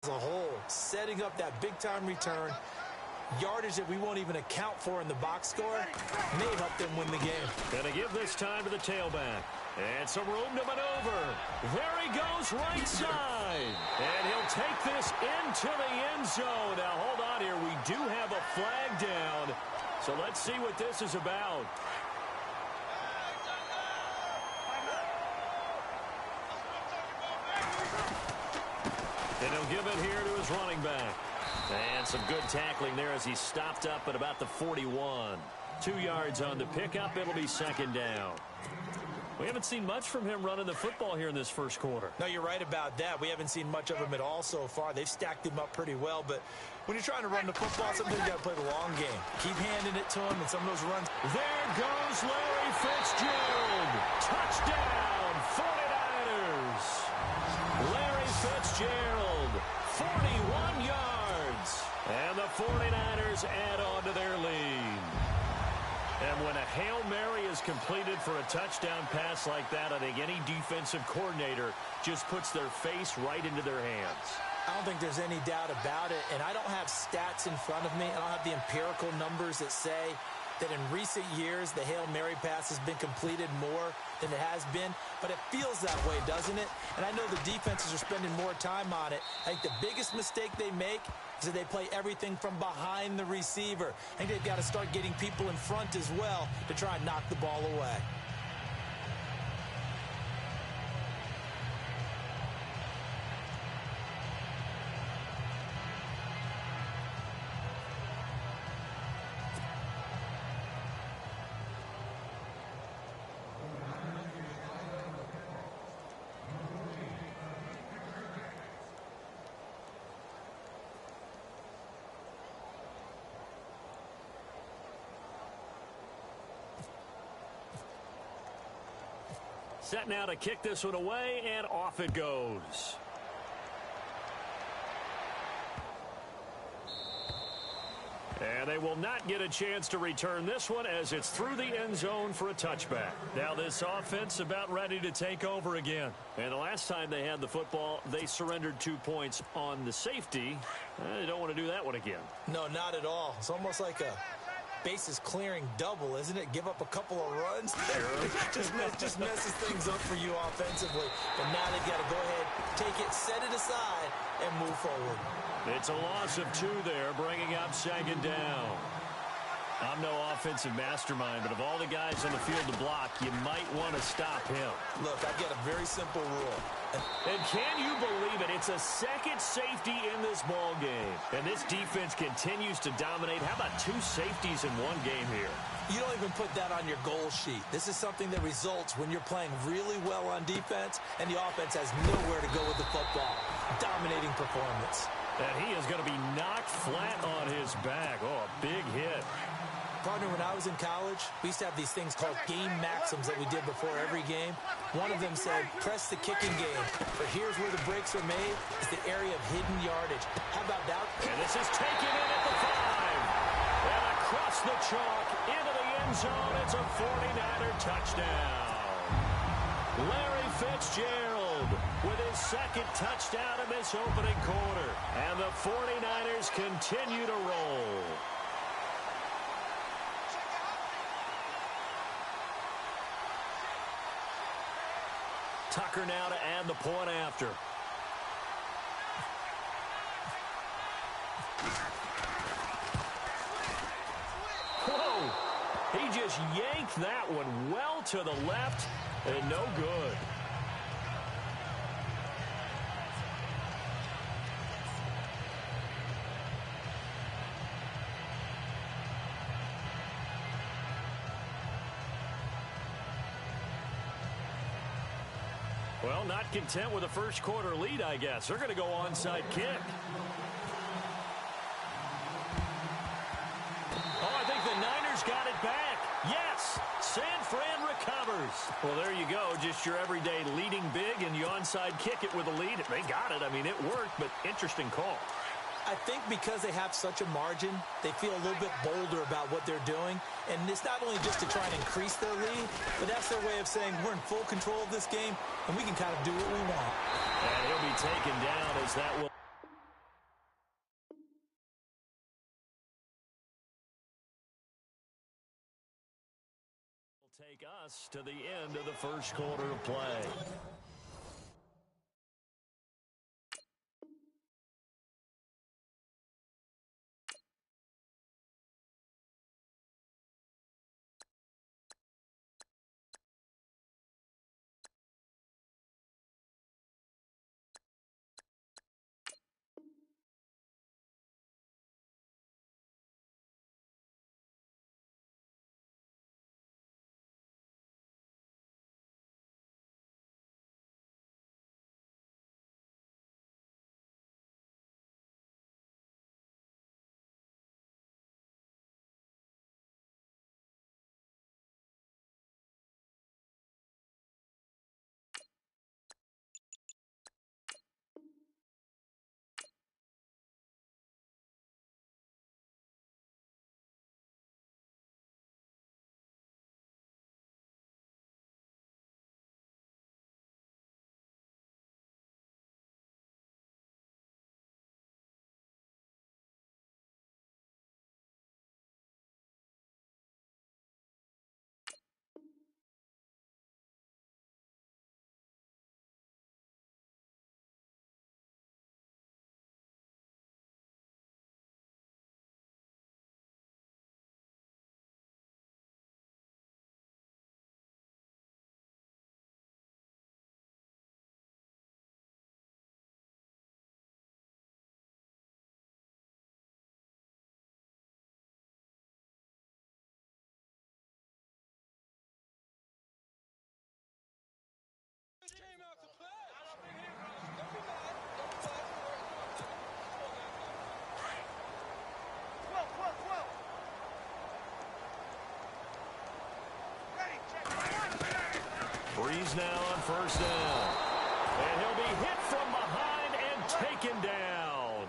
as a whole, setting up that big-time return, yardage that we won't even account for in the box score, may help them win the game. Gonna give this time to the tailback. And some room to maneuver. There he goes right side. And he'll take this into the end zone. Now, hold on here. We do have a flag down. So let's see what this is about. And he'll give it here to his running back. And some good tackling there as he stopped up at about the 41. 2 yards on the pickup. It'll be second down. We haven't seen much from him running the football here in this first quarter. No, you're right about that. We haven't seen much of him at all so far. They've stacked him up pretty well, but when you're trying to run the football, sometimes you got to play the long game. Keep handing it to him, and some of those runs. There goes Larry Fitzgerald. Touchdown, 49ers. Larry Fitzgerald, 41 yards. And the 49ers add on to their lead. And when a Hail Mary is completed for a touchdown pass like that, I think any defensive coordinator just puts their face right into their hands. I don't think there's any doubt about it, and I don't have stats in front of me. I don't have the empirical numbers that say that in recent years the Hail Mary pass has been completed more than it has been, but it feels that way, doesn't it? And I know the defenses are spending more time on it. I think the biggest mistake they make is that they play everything from behind the receiver. I think they've got to start getting people in front as well to try and knock the ball away. Set now to kick this one away, and off it goes. And they will not get a chance to return this one as it's through the end zone for a touchback. Now this offense about ready to take over again. And the last time they had the football, they surrendered 2 points on the safety. They don't want to do that one again. No, not at all. It's almost like a bases clearing double, isn't it? Give up a couple of runs. just messes things up for you offensively. But now they've got to go ahead, take it, set it aside, and move forward. It's a loss of 2 there, bringing up second down. I'm no offensive mastermind, but of all the guys on the field to block, you might want to stop him. Look, I've got a very simple rule. And can you believe it? It's a second safety in this ball game. And this defense continues to dominate. How about 2 safeties in one game here? You don't even put that on your goal sheet. This is something that results when you're playing really well on defense and the offense has nowhere to go with the football. Dominating performance. And he is going to be knocked flat on his back. Oh, a big hit. Partner, when I was in college, we used to have these things called game maxims that we did before every game. One of them said, press the kicking game. But here's where the breaks are made. It's the area of hidden yardage. How about that? And this is taken in at the 5. And across the chalk into the end zone. It's a 49er touchdown. Larry Fitzgerald with his second touchdown in this opening quarter. And the 49ers continue to roll. Tucker now to add the point after. Whoa! He just yanked that one well to the left and no good. Well, not content with a first quarter lead, I guess. They're going to go onside kick. Oh, I think the Niners got it back. Yes, San Fran recovers. Well, there you go. Just your everyday leading big, and you onside kick it with a lead. They got it. I mean, it worked, but interesting call. I think because they have such a margin, they feel a little bit bolder about what they're doing. And it's not only just to try and increase their lead, but that's their way of saying we're in full control of this game, and we can kind of do what we want. And he'll be taken down as that will. Take us to the end of the first quarter of play. Breeze now on first down. And he'll be hit from behind and taken down.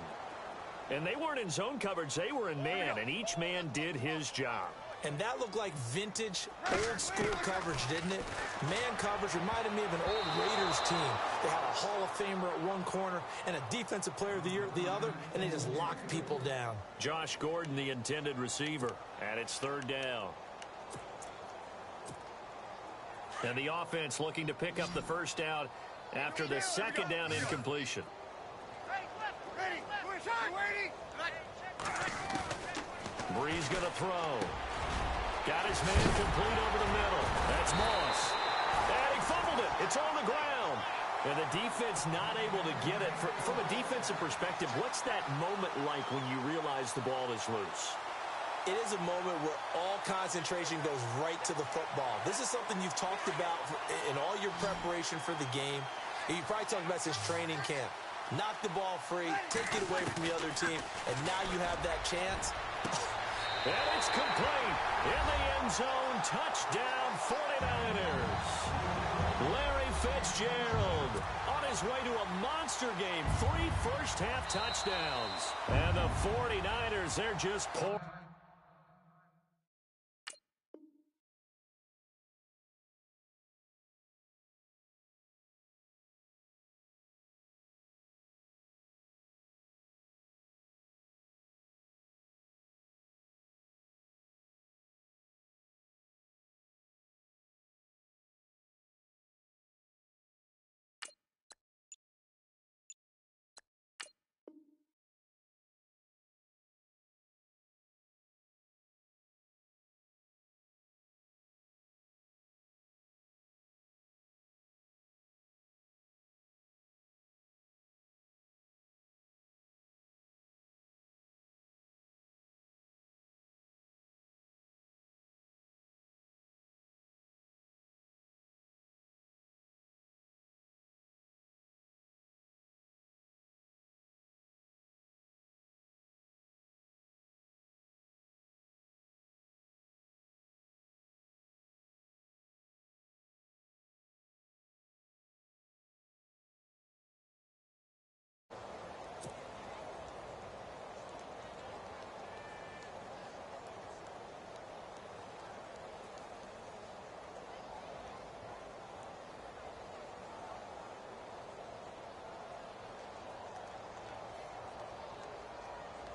And they weren't in zone coverage. They were in man, and each man did his job. And that looked like vintage, old-school coverage, didn't it? Man coverage reminded me of an old Raiders team. They had a Hall of Famer at one corner and a Defensive Player of the Year at the other, and they just locked people down. Josh Gordon, the intended receiver, and it's third down. And the offense looking to pick up the first down after the second down incompletion. Breeze going to throw. Got his man complete over the middle. That's Moss. And he fumbled it. It's on the ground. And the defense not able to get it. From a defensive perspective, what's that moment like when you realize the ball is loose? It is a moment where all concentration goes right to the football. This is something you've talked about in all your preparation for the game. And you probably talked about since training camp. Knock the ball free, take it away from the other team, and now you have that chance. And it's complete. In the end zone, touchdown 49ers. Larry Fitzgerald on his way to a monster game. 3 first-half touchdowns. And the 49ers, they're just poor.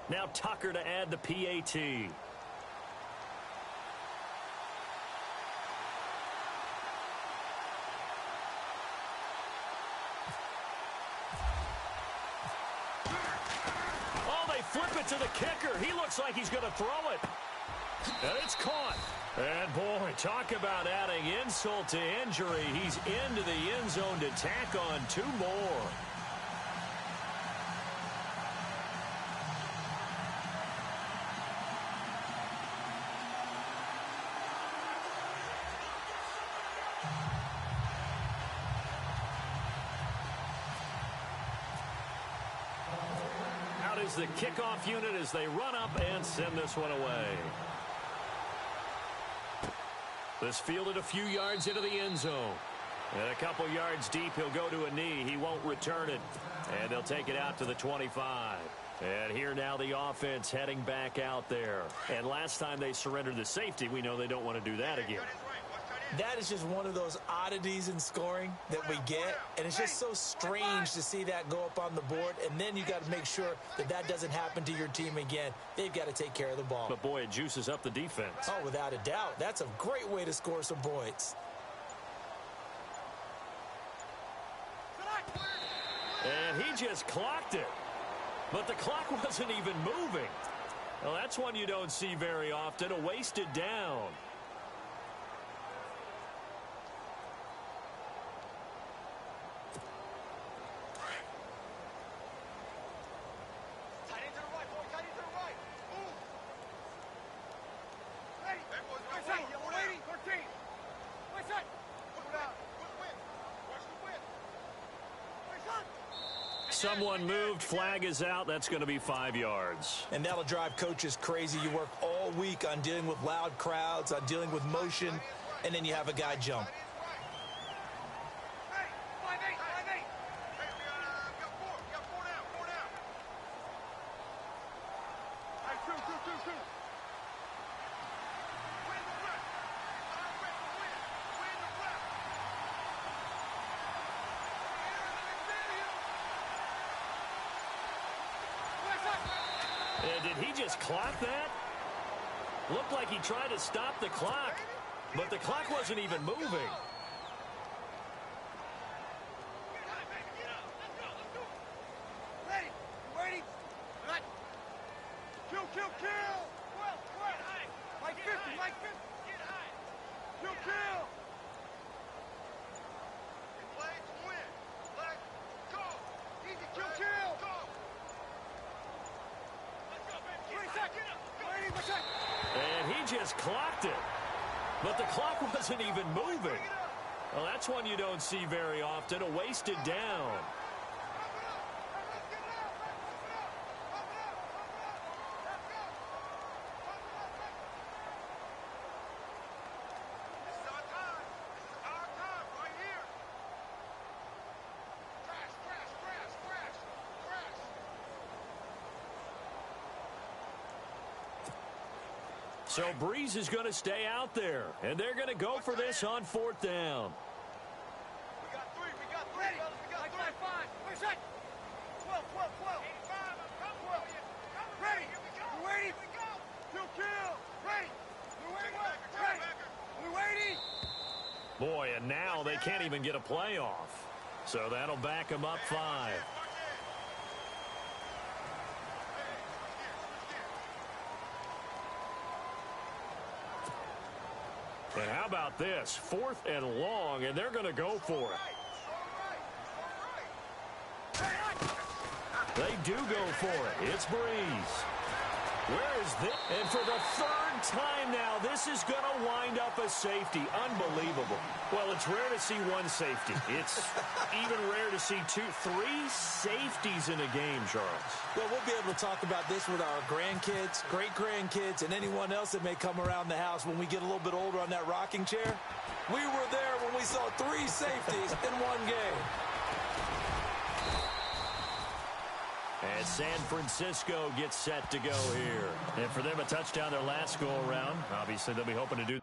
Now Tucker to add the PAT. flip it to the kicker. He looks like he's going to throw it. And it's caught. And, boy, talk about adding insult to injury. He's into the end zone to tack on 2 more. Out is the kickoff unit as they run up and send this one away. This fielded a few yards into the end zone. And a couple yards deep, he'll go to a knee. He won't return it. And they'll take it out to the 25. And here now the offense heading back out there. And last time they surrendered the safety, we know they don't want to do that again. That is just one of those oddities in scoring that we get, and it's just so strange to see that go up on the board, and then you got to make sure that that doesn't happen to your team again. They've got to take care of the ball. But, boy, it juices up the defense. Oh, without a doubt. That's a great way to score some points. And he just clocked it. But the clock wasn't even moving. Well, that's one you don't see very often, a wasted down. Someone moved. Flag is out. That's going to be 5 yards. And that'll drive coaches crazy. You work all week on dealing with loud crowds, on dealing with motion, and then you have a guy jump. And did he just clock that? Looked like he tried to stop the clock, but the clock wasn't even moving. And he just clocked it. But the clock wasn't even moving. Well, that's one you don't see very often, a wasted down. So Breeze is going to stay out there, and they're going to go for this on 4th down. We got three. We got five. Where's that? 12. 85. I'm coming for you. Ready. Here we go. We waiting. Here we go. Two kill. Ready. We waiting. Ready. We waiting. Boy, and now they can't even get a play off. So that'll back them up 5. And how about this? 4th and long, and they're going to go for it. They do go for it. It's Breeze. Where is this? And for the 3rd time now, this is going to wind up a safety. Unbelievable. Well, it's rare to see one safety. It's even rare to see 3 safeties in a game, Charles. Well, we'll be able to talk about this with our grandkids, great-grandkids, and anyone else that may come around the house when we get a little bit older on that rocking chair. We were there when we saw 3 safeties in one game. And San Francisco gets set to go here. And for them, a touchdown their last go-around. Obviously, they'll be hoping to do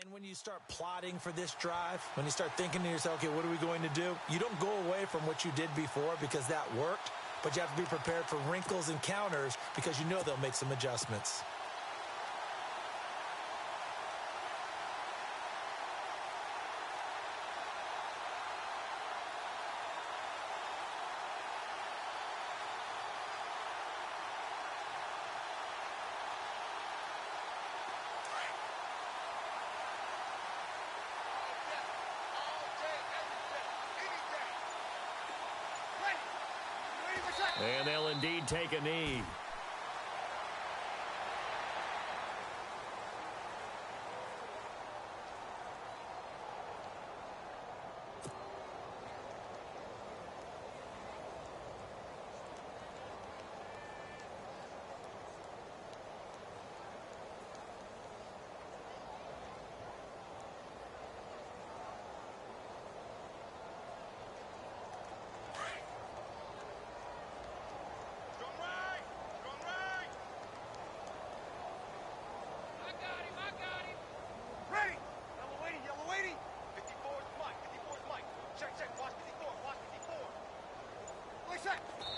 And when you start plotting for this drive, when you start thinking to yourself, okay, what are we going to do? You don't go away from what you did before because that worked, but you have to be prepared for wrinkles and counters because you know they'll make some adjustments. And they'll indeed take a knee.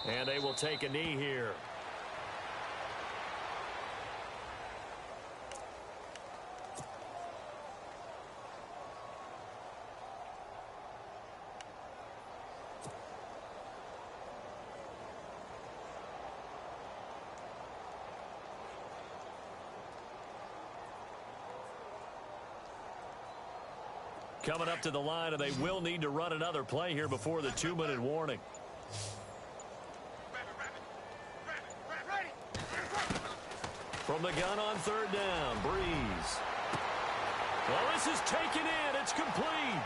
And they will take a knee here. Coming up to the line, and they will need to run another play here before the 2-minute warning. From the gun on third down, Breeze. Well, this is taken in. It's complete.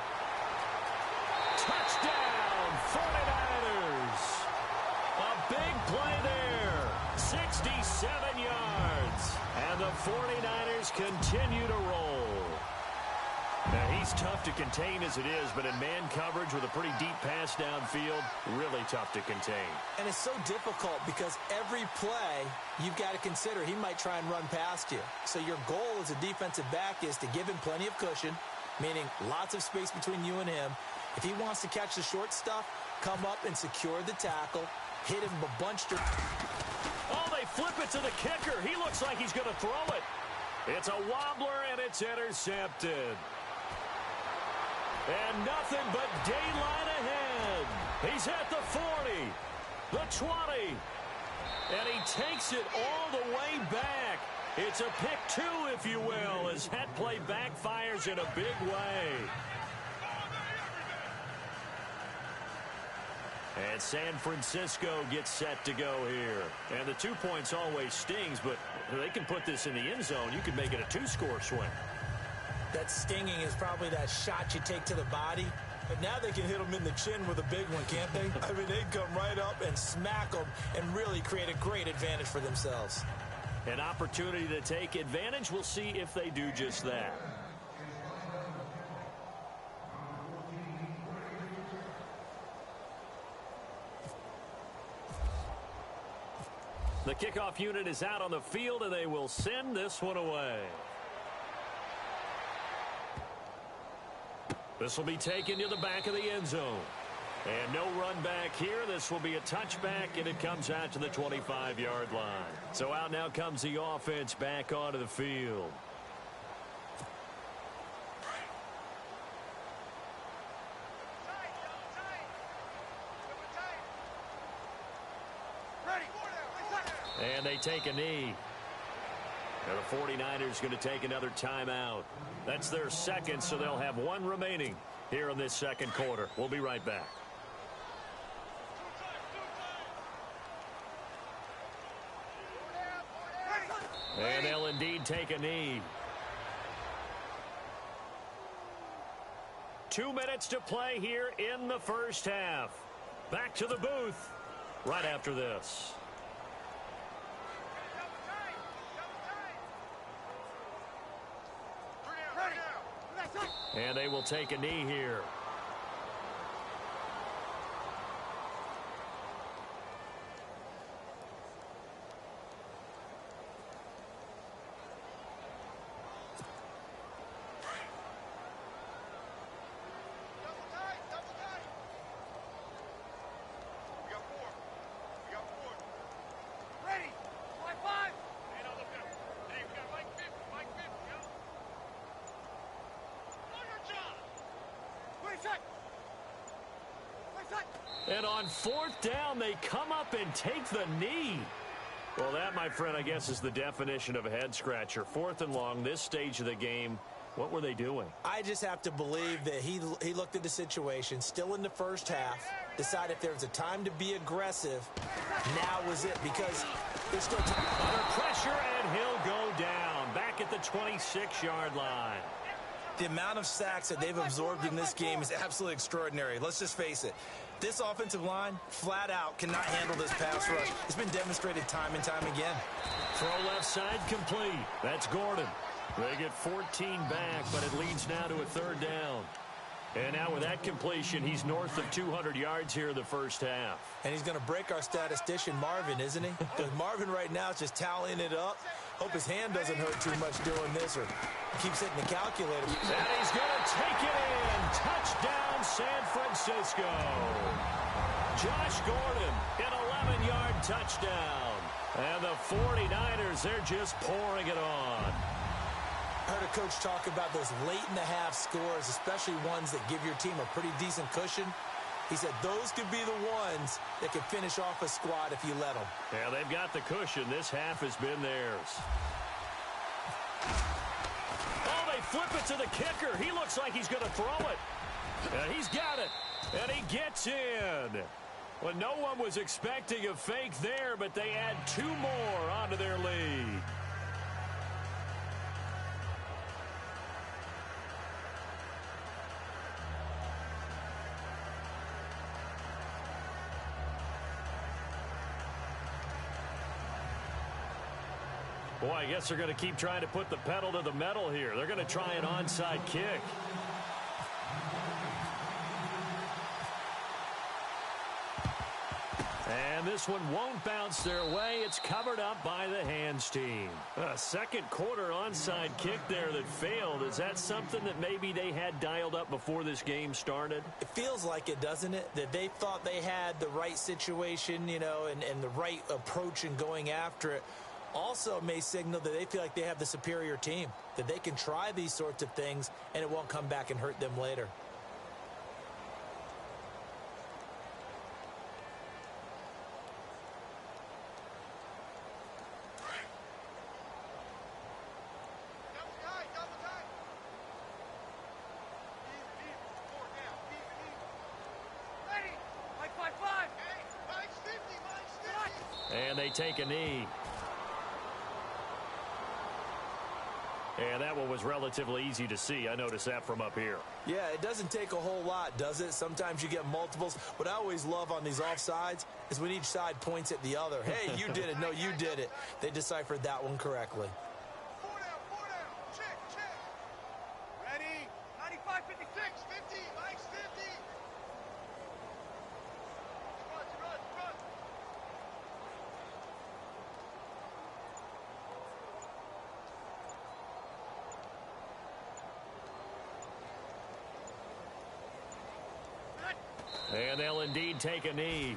Touchdown, 49ers. A big play there. 67 yards. And the 49ers continue to roll. Now, he's tough to contain as it is, but in man coverage with a pretty deep pass downfield, really tough to contain. And it's so difficult because every play you've got to consider he might try and run past you. So your goal as a defensive back is to give him plenty of cushion, meaning lots of space between you and him. If he wants to catch the short stuff, come up and secure the tackle, hit him a bunch. Oh, they flip it to the kicker. He looks like he's going to throw it. It's a wobbler, and it's intercepted. And nothing but daylight ahead. He's at the 40, the 20, and he takes it all the way back. It's a pick two, if you will, as that play backfires in a big way. And San Francisco gets set to go here. And the 2 points always stings, but they can put this in the end zone. You can make it a two-score swing. That stinging is probably that shot you take to the body. But now they can hit them in the chin with a big one, can't they? I mean, they come right up and smack them and really create a great advantage for themselves. An opportunity to take advantage. We'll see if they do just that. The kickoff unit is out on the field, and they will send this one away. This will be taken to the back of the end zone. And no run back here. This will be a touchback, and it comes out to the 25-yard line. So out now comes the offense back onto the field. And they take a knee. And the 49ers going to take another timeout. That's their second, so they'll have one remaining here in this second quarter. We'll be right back. And they'll indeed take a knee. 2 minutes to play here in the first half. Back to the booth right after this. And they will take a knee here. And on 4th down, they come up and take the knee. Well, that, my friend, I guess is the definition of a head-scratcher. 4th and long, this stage of the game. What were they doing? I just have to believe that he looked at the situation, still in the first half, decided if there was a time to be aggressive, now was it, because there's still time. Under pressure, and he'll go down, back at the 26-yard line. The amount of sacks that they've absorbed in this game is absolutely extraordinary. Let's just face it. This offensive line, flat out, cannot handle this pass rush. It's been demonstrated time and time again. Throw left side complete. That's Gordon. They get 14 back, but it leads now to a 3rd down. And now with that completion, he's north of 200 yards here in the first half. And he's going to break our statistician, Marvin, isn't he? Because Marvin right now is just tallying it up. Hope his hand doesn't hurt too much doing this, or keeps hitting the calculator. And he's going to take it in. Touchdown, San Francisco. Josh Gordon, an 11-yard touchdown. And the 49ers, they're just pouring it on. I heard a coach talk about those late-in-the-half scores, especially ones that give your team a pretty decent cushion. He said those could be the ones that could finish off a squad if you let them. Yeah, they've got the cushion. This half has been theirs. Oh, they flip it to the kicker. He looks like he's going to throw it. And he's got it. And he gets in. Well, no one was expecting a fake there, but they add 2 more onto their lead. Boy, I guess they're going to keep trying to put the pedal to the metal here. They're going to try an onside kick. And this one won't bounce their way. It's covered up by the hands team. A second quarter onside kick there that failed. Is that something that maybe they had dialed up before this game started? It feels like it, doesn't it? That they thought they had the right situation, you know, and the right approach in going after it. Also may signal that they feel like they have the superior team, that they can try these sorts of things and it won't come back and hurt them later. And they take a knee. And that one was relatively easy to see. I noticed that from up here. Yeah, it doesn't take a whole lot, does it? Sometimes you get multiples. What I always love on these offsides is when each side points at the other. Hey, you did it. No, you did it. They deciphered that one correctly. 4 down. Check. Ready? 95, 56, 50, Mike's 50. Run. And they'll indeed take a knee.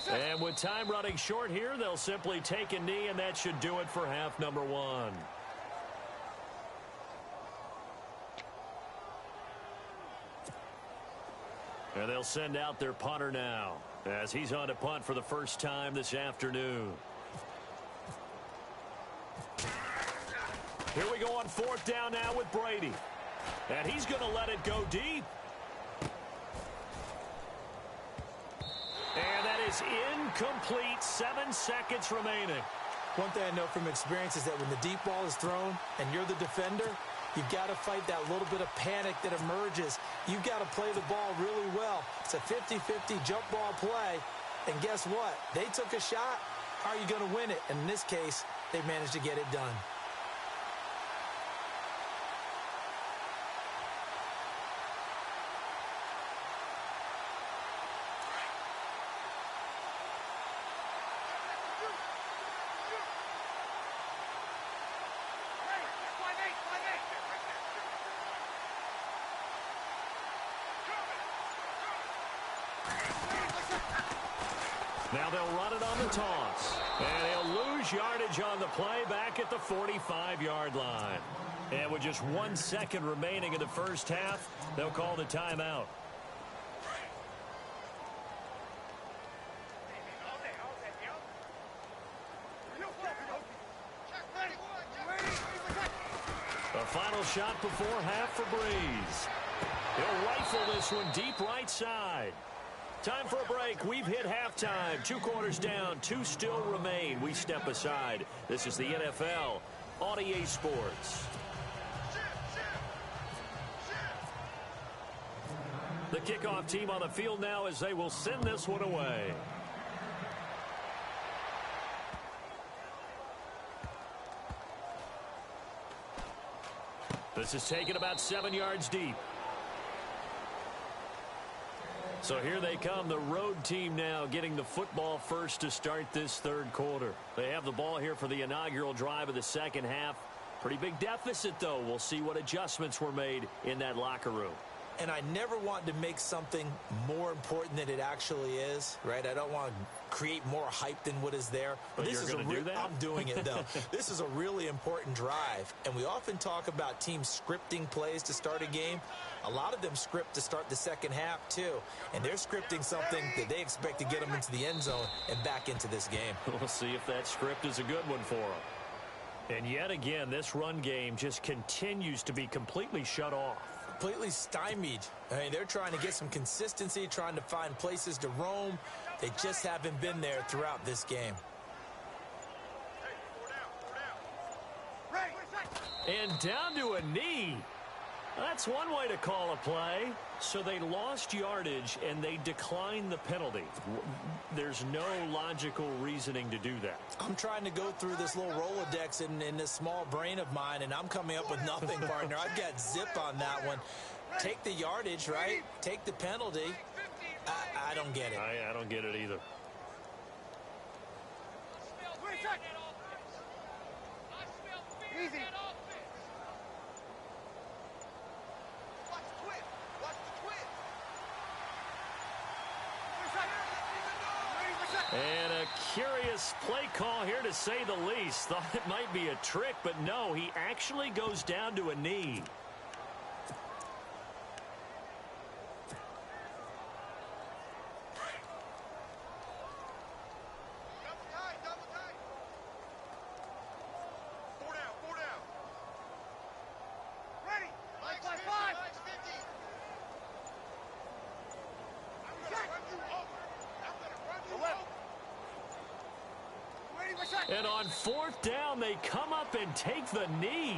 And with time running short here, they'll simply take a knee, and that should do it for half number 1. And they'll send out their punter now, as he's on to punt for the first time this afternoon. Here we go on 4th down now with Brady. And he's going to let it go deep. And that is incomplete. 7 seconds remaining. One thing I know from experience is that when the deep ball is thrown and you're the defender, you've got to fight that little bit of panic that emerges. You've got to play the ball really well. It's a 50-50 jump ball play. And guess what? They took a shot. How are you going to win it? And in this case, they managed to get it done. Now they'll run it on the toss. And he'll lose yardage on the play back at the 45-yard line. And with just 1 second remaining in the first half, they'll call the timeout. The final shot before half for Breeze. He'll rifle this one deep right side. Time for a break. We've hit halftime. 2 quarters down. 2 still remain. We step aside. This is the NFL on EA Sports. The kickoff team on the field now as they will send this one away. This is taken about 7 yards deep. So here they come, the road team now getting the football first to start this third quarter. They have the ball here for the inaugural drive of the second half. Pretty big deficit, though. We'll see what adjustments were made in that locker room. And I never want to make something more important than it actually is, right? I don't want to create more hype than what is there. But this is going to do that? I'm doing it, though. This is a really important drive. And we often talk about teams scripting plays to start a game. A lot of them script to start the second half, too. And they're scripting something that they expect to get them into the end zone and back into this game. We'll see if that script is a good one for them. And yet again, this run game just continues to be completely shut off. Completely stymied. I mean, they're trying to get some consistency, trying to find places to roam. They just haven't been there throughout this game. And down to a knee. That's one way to call a play. So they lost yardage and they declined the penalty. There's no logical reasoning to do that. I'm trying to go through this little Rolodex in this small brain of mine, and I'm coming up with nothing, partner. I've got zip on that one. Take the yardage, right? Take the penalty. I don't get it. I don't get it either. Easy. And a curious play call here, to say the least. Thought it might be a trick, but no, he actually goes down to a knee. And on 4th down, they come up and take the knee.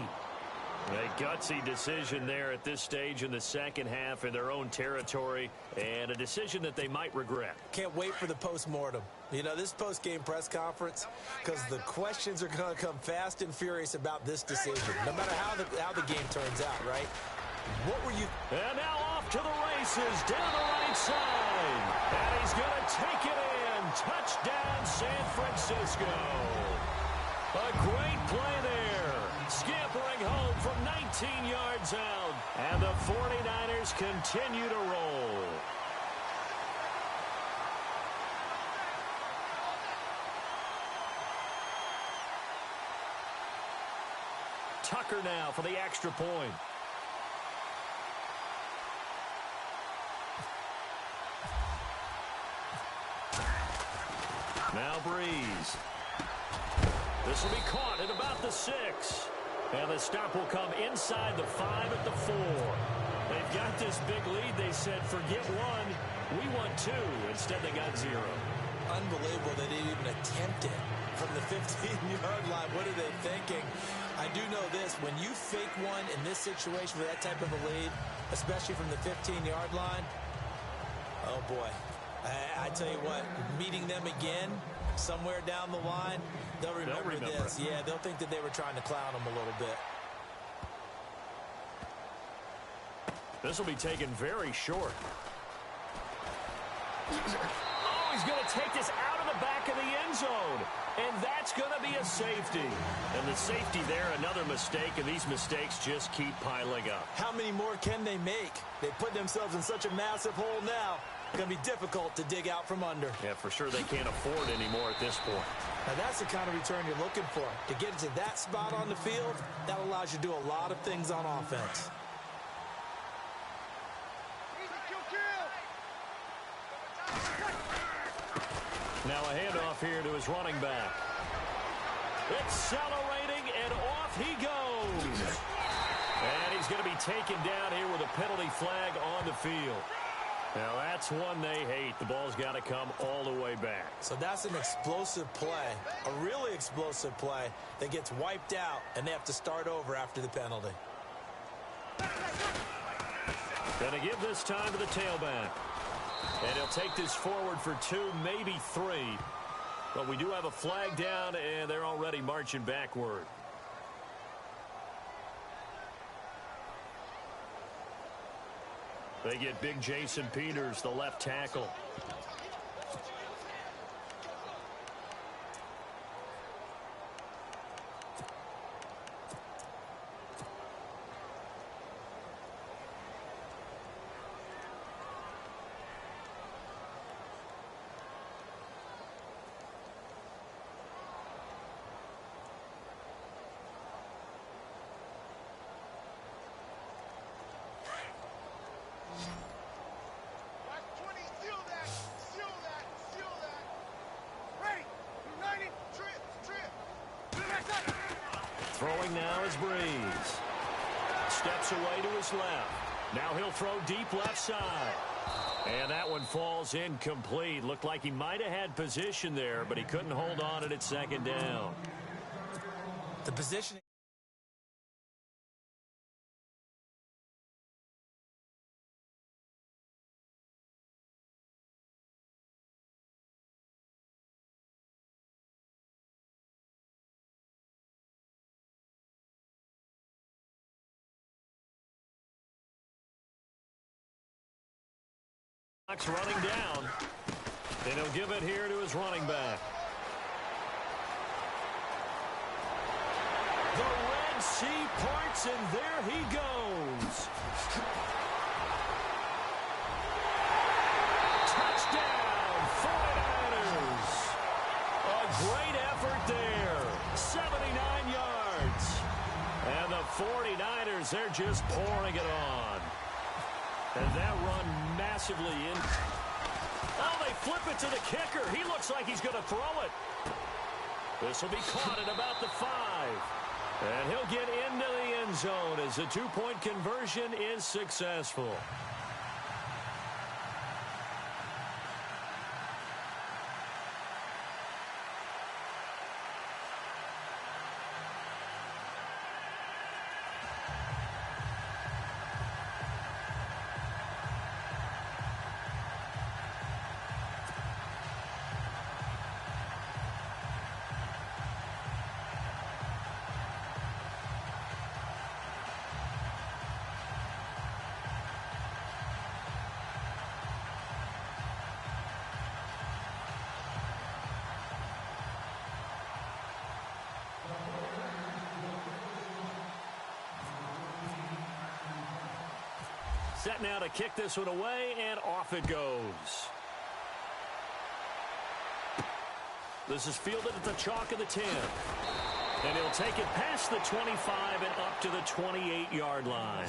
A gutsy decision there at this stage in the second half in their own territory, and a decision that they might regret. Can't wait for the postmortem. You know, this post-game press conference, because the questions are going to come fast and furious about this decision, no matter how the game turns out, right? What were you... And now off to the races down the right side. And he's going to take it in. Touchdown, San Francisco. A great play there. Scampering home from 19 yards out. And the 49ers continue to roll. Tucker now for the extra point. Now Breeze. This will be caught at about the 6. And the stop will come inside the 5 at the 4. They've got this big lead. They said, forget 1. We want 2. Instead, they got 0. Unbelievable that they even attempted from the 15-yard line. What are they thinking? I do know this. When you fake one in this situation with that type of a lead, especially from the 15-yard line, oh, boy. I tell you what, meeting them again somewhere down the line, they'll remember this. Yeah, they'll think that they were trying to clown them a little bit. This will be taken very short. Oh, he's going to take this out of the back of the end zone. And that's going to be a safety. And the safety there, another mistake, and these mistakes just keep piling up. How many more can they make? They put themselves in such a massive hole now. Going to be difficult to dig out from under. Yeah, for sure they can't afford anymore at this point. Now, that's the kind of return you're looking for. To get to that spot on the field, that allows you to do a lot of things on offense. Now a handoff here to his running back. Accelerating, and off he goes. And he's going to be taken down here with a penalty flag on the field. Now that's one they hate. The ball's got to come all the way back. So that's an explosive play, a really explosive play that gets wiped out, and they have to start over after the penalty. Going to give this time to the tailback. And he'll take this forward for 2, maybe 3. But we do have a flag down, and they're already marching backward. They get big Jason Peters, the left tackle. Throwing now is Breeze. Steps away to his left. Now he'll throw deep left side. And that one falls incomplete. Looked like he might have had position there, but he couldn't hold on at second down. The position. Running down, and he'll give it here to his running back. The Red Sea parts, and there he goes. Touchdown, 49ers. A great effort there, 79 yards. And the 49ers, they're just pouring it on. And that run massively in. Oh, they flip it to the kicker. He looks like he's going to throw it. This will be caught at about the 5. And he'll get into the end zone as the 2-point conversion is successful. Set now to kick this one away, and off it goes. This is fielded at the chalk of the 10. And he'll take it past the 25 and up to the 28-yard line.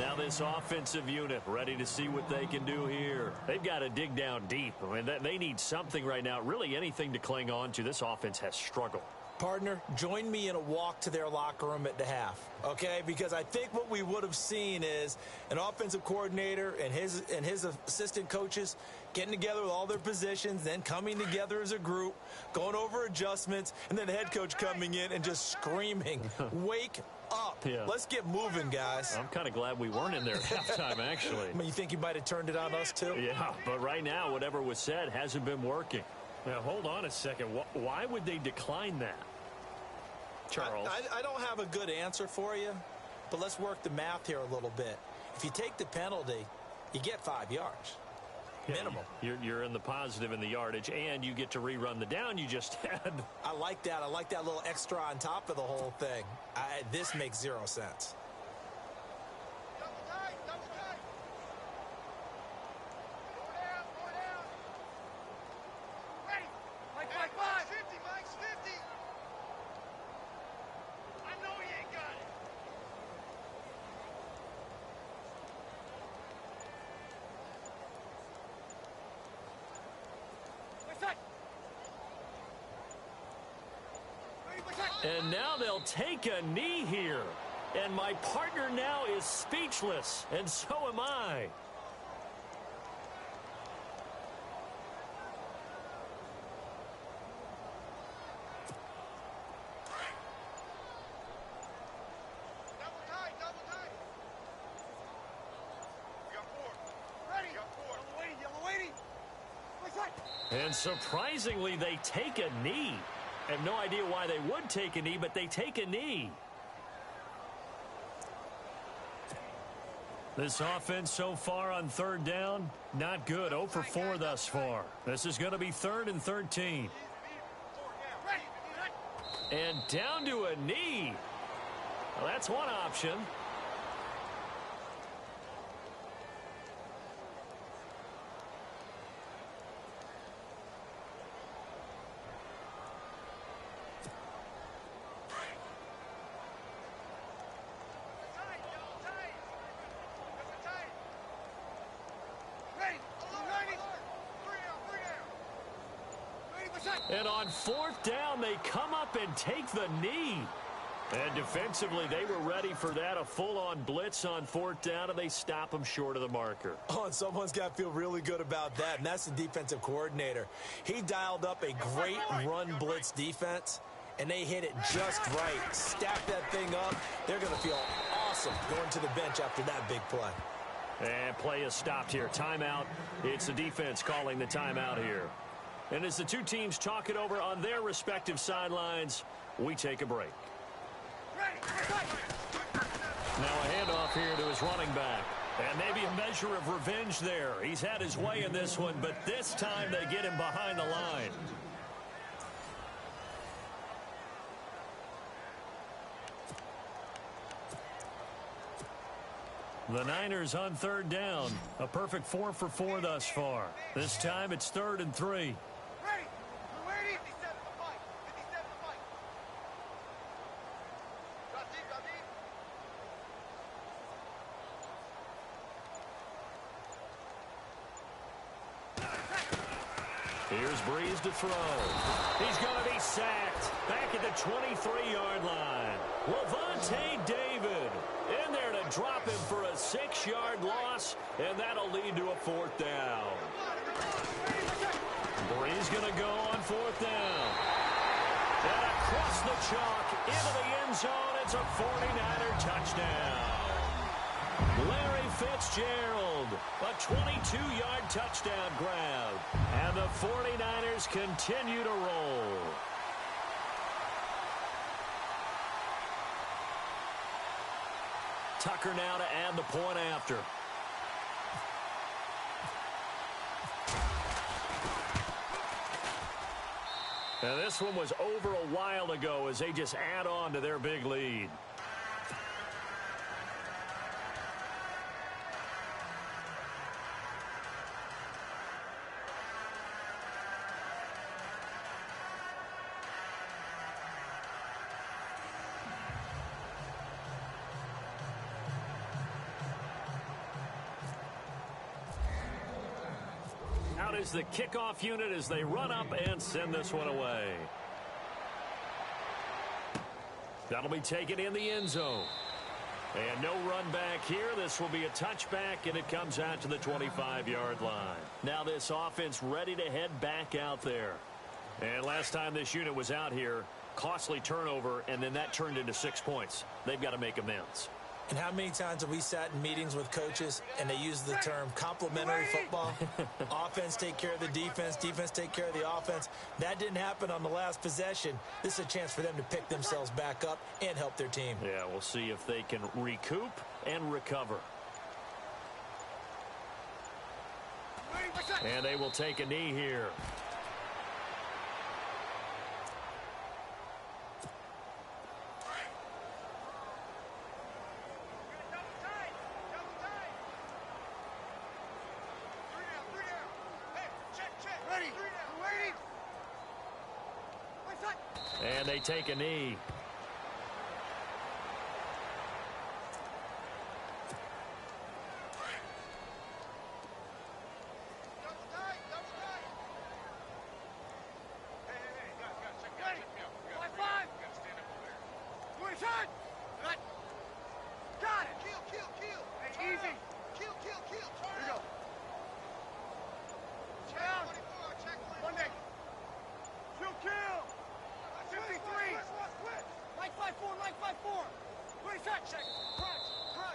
Now this offensive unit ready to see what they can do here. They've got to dig down deep. I mean, they need something right now, really anything to cling on to. This offense has struggled. Partner, join me in a walk to their locker room at the half, okay? Because I think what we would have seen is an offensive coordinator and his assistant coaches getting together with all their positions, then coming together as a group, going over adjustments, and then the head coach coming in and just screaming, wake up. Yeah. Let's get moving, guys. I'm kind of glad we weren't in there at halftime, actually. I mean, you think you might have turned it on us, too? Yeah, but right now, whatever was said hasn't been working. Now, hold on a second. Why would they decline that? Charles? I don't have a good answer for you, but let's work the math here a little bit. If you take the penalty, you get 5 yards. Minimum. You're in the positive in the yardage, and you get to rerun the down you just had. I like that. I like that little extra on top of the whole thing. This makes 0 sense. And now they'll take a knee here. And my partner now is speechless, and so am I. And surprisingly, they take a knee. I have no idea why they would take a knee, but they take a knee. This offense so far on third down, not good. 0 for 4 thus far. This is going to be 3rd and 13. And down to a knee. Well, that's one option. And on 4th down, they come up and take the knee. And defensively, they were ready for that, a full-on blitz on 4th down, and they stop them short of the marker. Oh, and someone's got to feel really good about that, and that's the defensive coordinator. He dialed up a great run blitz defense, and they hit it just right. Stack that thing up. They're going to feel awesome going to the bench after that big play. And play is stopped here. Timeout. It's the defense calling the timeout here. And as the two teams talk it over on their respective sidelines, we take a break. Now a handoff here to his running back. And maybe a measure of revenge there. He's had his way in this one, but this time they get him behind the line. The Niners on 3rd down. A perfect 4 for 4 thus far. This time it's 3rd and 3. Here's Breeze to throw. He's going to be sacked back at the 23-yard line. Lavonte David in there to drop him for a 6-yard loss, and that'll lead to a 4th down. Breeze going to go on 4th down. And across the chalk into the end zone, it's a 49er touchdown. Larry Fitzgerald, a 22-yard touchdown grab. And the 49ers continue to roll. Tucker now to add the point after. Now this one was over a while ago as they just add on to their big lead. Out is the kickoff unit as they run up and send this one away. That'll be taken in the end zone. And no run back here. This will be a touchback, and it comes out to the 25-yard line. Now this offense ready to head back out there. And last time this unit was out here, costly turnover, and then that turned into 6 points. They've got to make amends. And how many times have we sat in meetings with coaches and they use the term complementary football? Offense take care of the defense, defense take care of the offense. That didn't happen on the last possession. This is a chance for them to pick themselves back up and help their team. Yeah, we'll see if they can recoup and recover. And they will take a knee here. And they take a knee.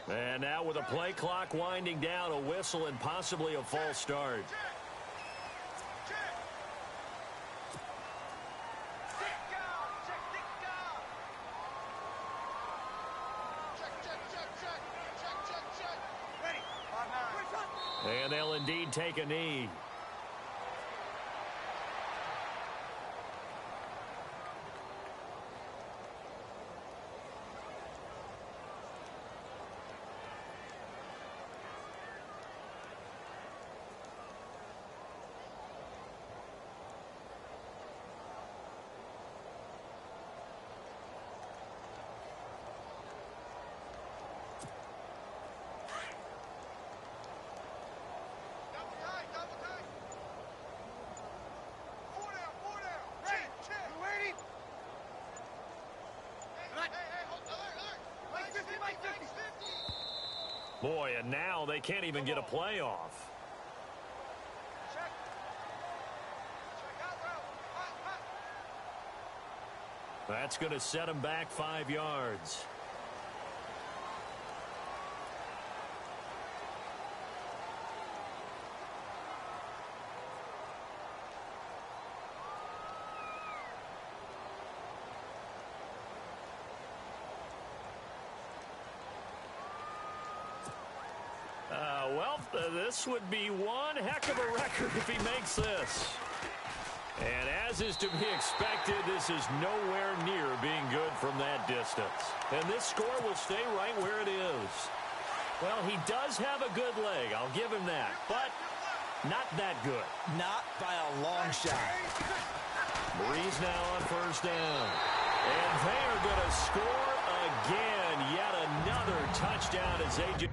And now with the play clock winding down, a whistle and possibly a false start. And they'll indeed take a knee. Boy, and now they can't even get a play off. That's going to set him back 5 yards. This would be one heck of a record if he makes this. And as is to be expected, this is nowhere near being good from that distance. And this score will stay right where it is. Well, he does have a good leg, I'll give him that, but not that good. Not by a long shot. Breeze now on first down. And they are going to score again. Yet another touchdown as they...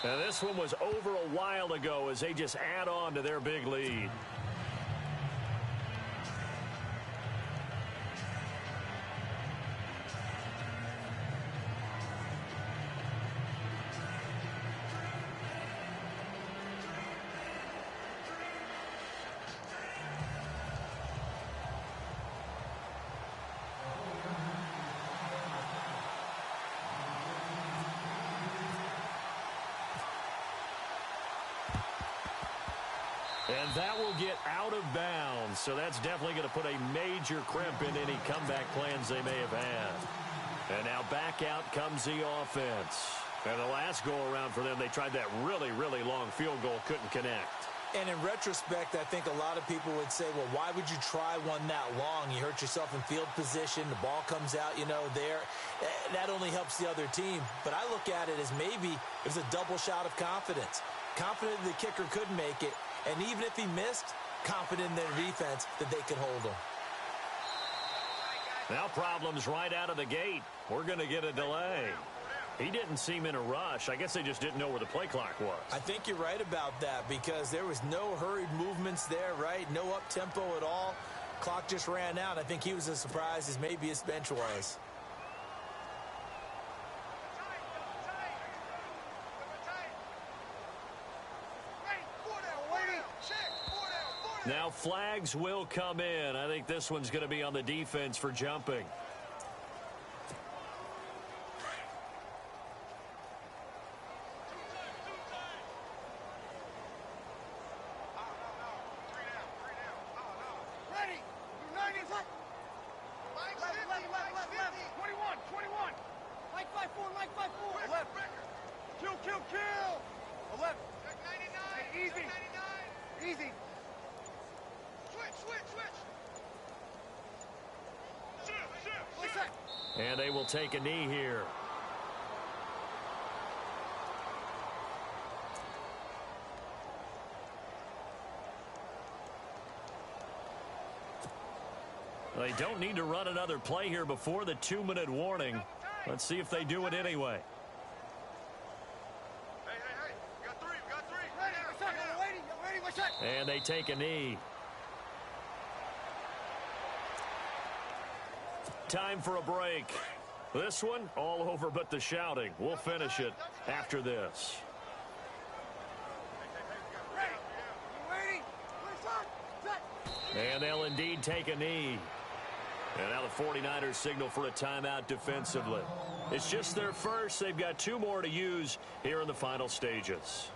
Now this one was over a while ago as they just add on to their big lead. And that will get out of bounds. So that's definitely going to put a major crimp in any comeback plans they may have had. And now back out comes the offense. And the last go-around for them, they tried that really, really long field goal, couldn't connect. And in retrospect, I think a lot of people would say, well, why would you try one that long? You hurt yourself in field position. The ball comes out, there. That only helps the other team. But I look at it as maybe it was a double shot of confidence. Confident the kicker could make it. And even if he missed, confident in their defense that they could hold him. Now problems right out of the gate. We're going to get a delay. He didn't seem in a rush. I guess they just didn't know where the play clock was. I think you're right about that because there was no hurried movements there, right? No up-tempo at all. Clock just ran out. I think he was as surprised as maybe his bench was. Now flags will come in. I think this one's going to be on the defense for jumping. And they will take a knee here. They don't need to run another play here before the 2-minute warning. Let's see if they do it anyway. Hey, we got three. And they take a knee. Time for a break. This one, all over but the shouting. We'll finish it after this. And they'll indeed take a knee. And now the 49ers signal for a timeout defensively. It's just their first. They've got 2 more to use here in the final stages.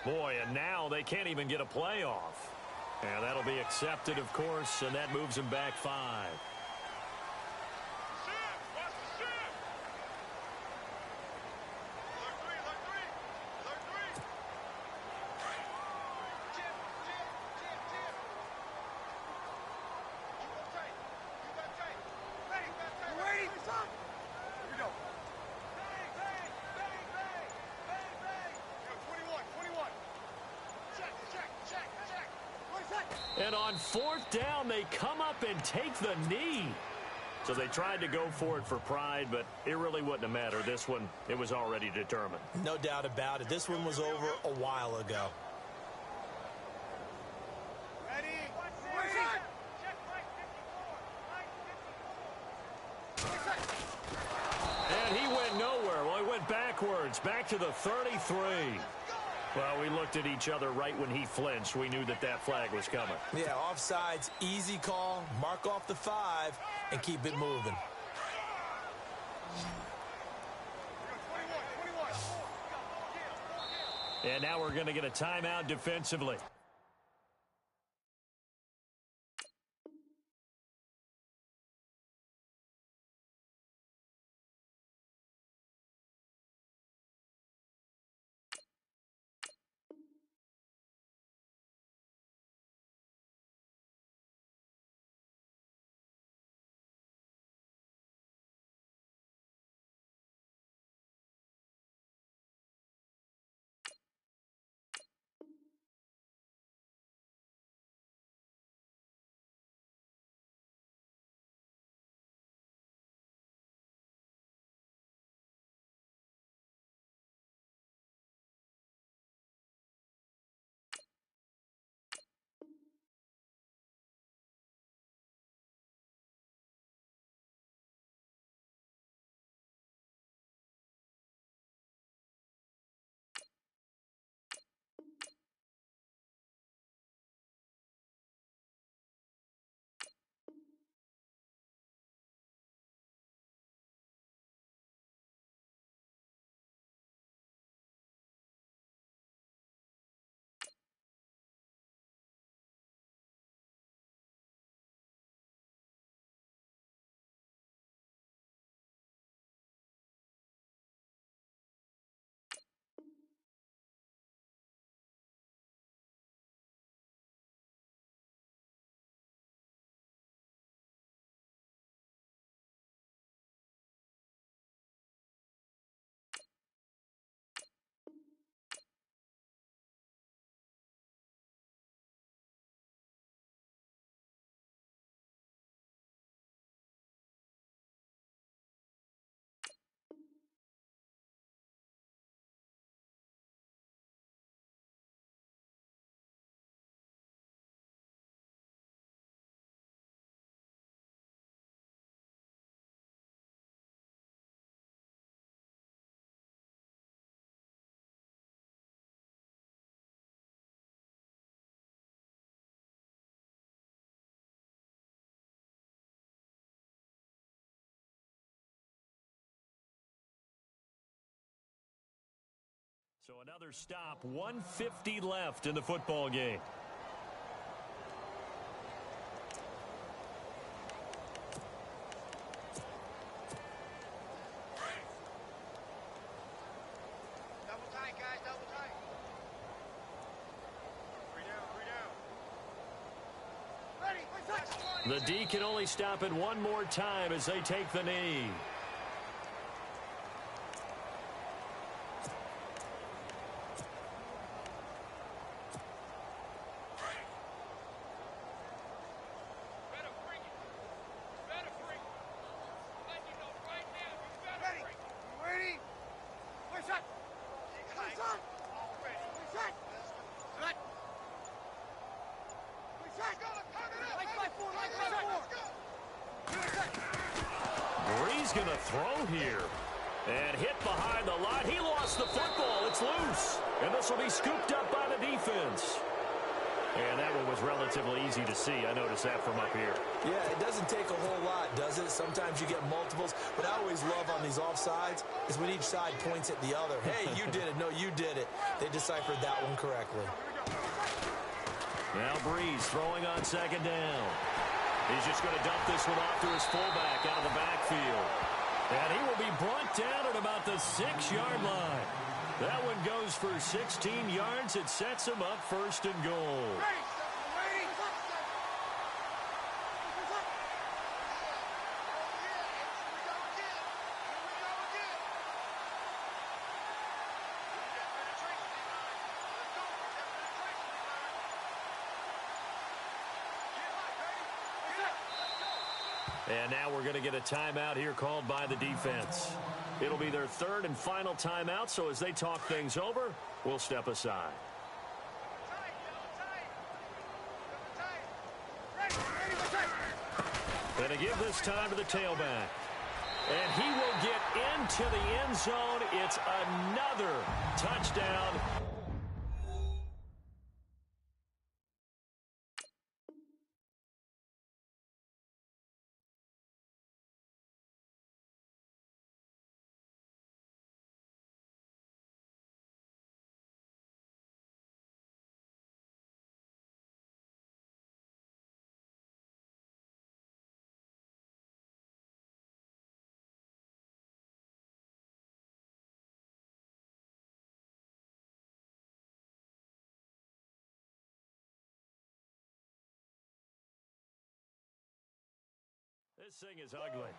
Boy, and now they can't even get a play off. And that'll be accepted, of course, and that moves them back 5. And on 4th down, they come up and take the knee. So they tried to go for it for pride, but it really wouldn't have mattered. This one, it was already determined. No doubt about it. This one was over a while ago. And he went nowhere. Well, he went backwards, back to the 33. Well, we looked at each other right when he flinched. We knew that that flag was coming. Yeah, offsides, easy call. Mark off the 5 and keep it moving. And now we're going to get a timeout defensively. So another stop, 1:50 left in the football game. Double tight, guys, double tight. 3 down, 3 down. Ready, The D can only stop it one more time as they take the knee. He's going to throw here. And hit behind the line. He lost the football. It's loose. And this will be scooped up by the defense. And that one was relatively easy to see. I noticed that from up here. Yeah, it doesn't take a whole lot, does it? Sometimes you get multiples. What I always love on these offsides is when each side points at the other. Hey, you did it. No, you did it. They deciphered that one correctly. Now Breeze throwing on second down. He's just going to dump this one off to his fullback out of the backfield. And he will be brought down at about the 6-yard line. That one goes for 16 yards. It sets him up first and goal. And now we're going to get a timeout here called by the defense. It'll be their third and final timeout, so as they talk things over, we'll step aside. And to give this time to the tailback. And he will get into the end zone. It's another touchdown. This thing is ugly.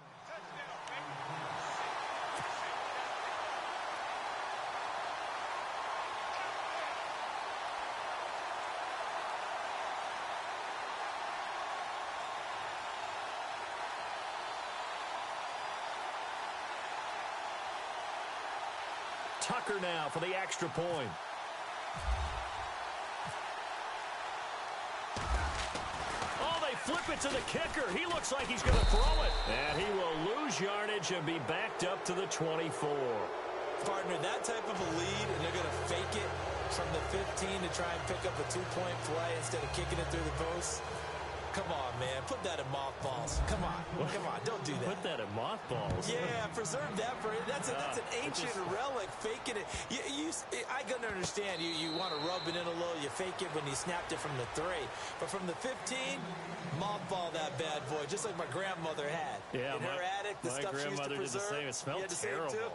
Tucker now for the extra point. Flip it to the kicker. He looks like he's going to throw it. And he will lose yardage and be backed up to the 24. Partner, that type of a lead, and they're going to fake it from the 15 to try and pick up a 2-point play instead of kicking it through the post. Come on, man. Put that in mothballs. Come on. Come on. Don't do that. Put that in mothballs. Yeah, preserve that for it. That's an ancient relic, faking it. I can understand. You want to rub it in a little. You fake it when you snapped it from the 3. But from the 15, mothball that bad boy, just like my grandmother had. Yeah, in her attic, the stuff she used to preserve. Did the same. It smelled terrible.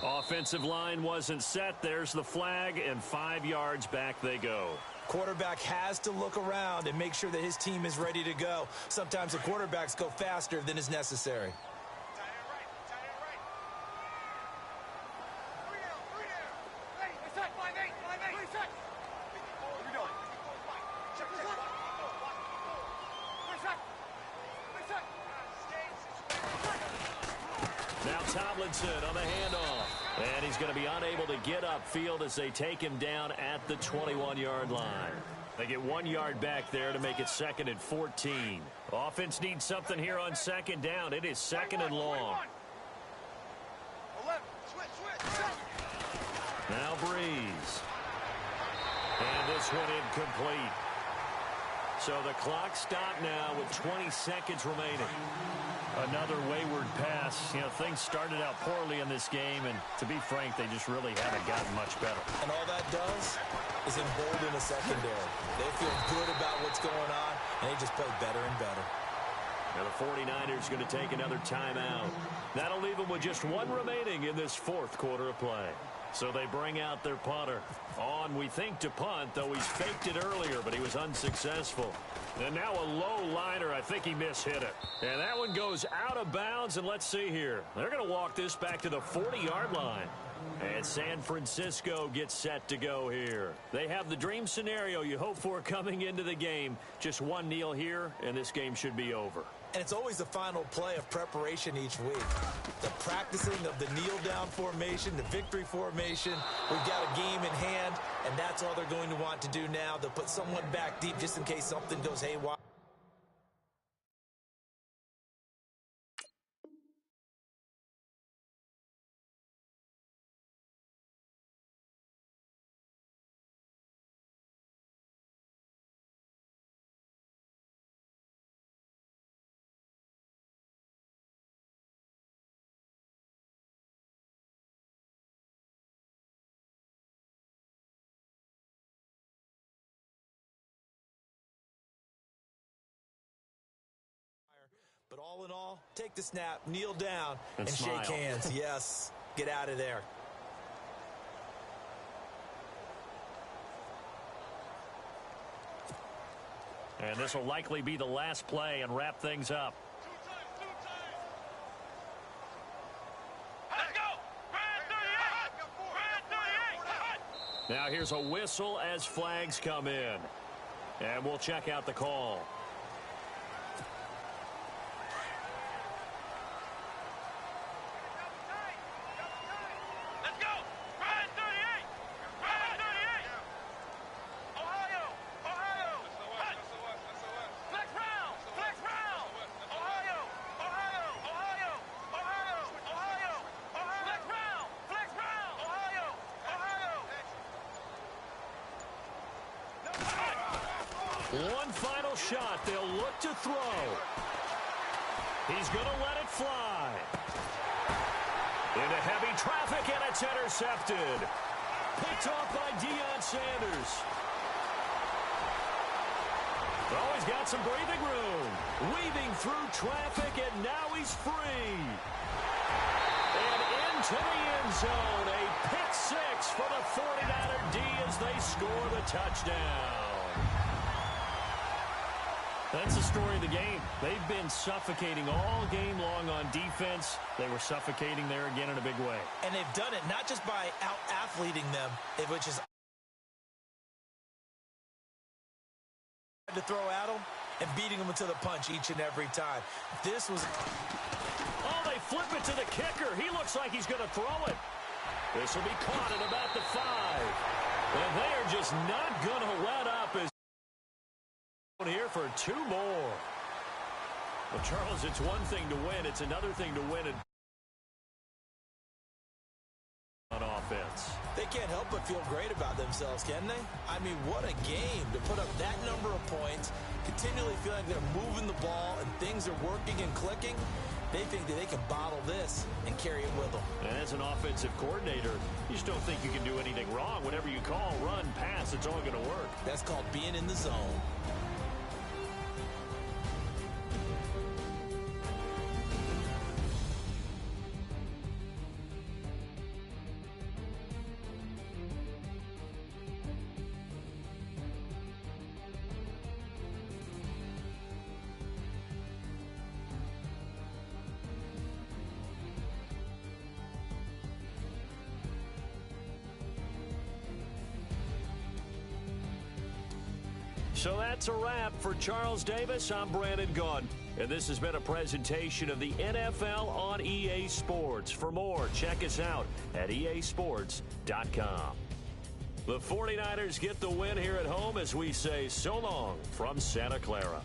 Offensive line wasn't set. There's the flag, and 5 yards back they go. Quarterback has to look around and make sure that his team is ready to go. Sometimes the quarterbacks go faster than is necessary. Now Tomlinson on the handoff. And he's going to be unable to get upfield as they take him down at the 21-yard line. They get 1 yard back there to make it 2nd and 14. Offense needs something here on second down. It is 2nd and long. Now Breeze. And this one incomplete. So the clock stopped now with 20 seconds remaining. Another wayward pass. You know, things started out poorly in this game, and to be frank, they just really haven't gotten much better. And all that does is embolden a secondary. They feel good about what's going on, and they just play better and better. And the 49ers going to take another timeout. That'll leave them with just one remaining in this fourth quarter of play. So they bring out their punter. On, we think, to punt, though he's faked it earlier, but he was unsuccessful. And now a low liner. I think he mishit it. And that one goes out of bounds, and let's see here. They're going to walk this back to the 40-yard line. And San Francisco gets set to go here. They have the dream scenario you hope for coming into the game. Just one kneel here, and this game should be over. And it's always the final play of preparation each week. The practicing of the kneel-down formation, the victory formation. We've got a game in hand, and that's all they're going to want to do now. They'll put someone back deep just in case something goes haywire. But all in all, take the snap, kneel down, and smile. shake hands. Yes, get out of there. And this will likely be the last play and wrap things up. Let's go! Brand 38! Now here's a whistle as flags come in. And we'll check out the call. Let's go! Brand 38! Brand 38! Ohio! Ohio! Flex round! Flex round! Ohio! Ohio! Ohio! Ohio! Ohio! Flex round! Flex round! Ohio! Ohio! One final shot. They'll look to throw. He's going to let it fly. Into heavy traffic, and it's intercepted. Picked off by Deion Sanders. Oh, he's got some breathing room. Weaving through traffic, and now he's free. And into the end zone. A pick six for the 49er D as they score the touchdown. That's the story of the game. They've been suffocating all game long on defense. They were suffocating there again in a big way. And they've done it not just by out-athleting them, which is to throw at them and beating them to the punch each and every time. This was... Oh, they flip it to the kicker. He looks like he's going to throw it. This will be caught at about the 5. And they are just not going to let up as here for 2 more. Well, Charles, it's one thing to win. It's another thing to win it on offense. They can't help but feel great about themselves, can they? I mean, what a game to put up that number of points, continually feeling like they're moving the ball and things are working and clicking. They think that they can bottle this and carry it with them. And as an offensive coordinator, you just don't think you can do anything wrong. Whatever you call, run, pass, it's all going to work. That's called being in the zone. So that's a wrap for Charles Davis. I'm Brandon Gunn. And this has been a presentation of the NFL on EA Sports. For more, check us out at easports.com. The 49ers get the win here at home as we say so long from Santa Clara.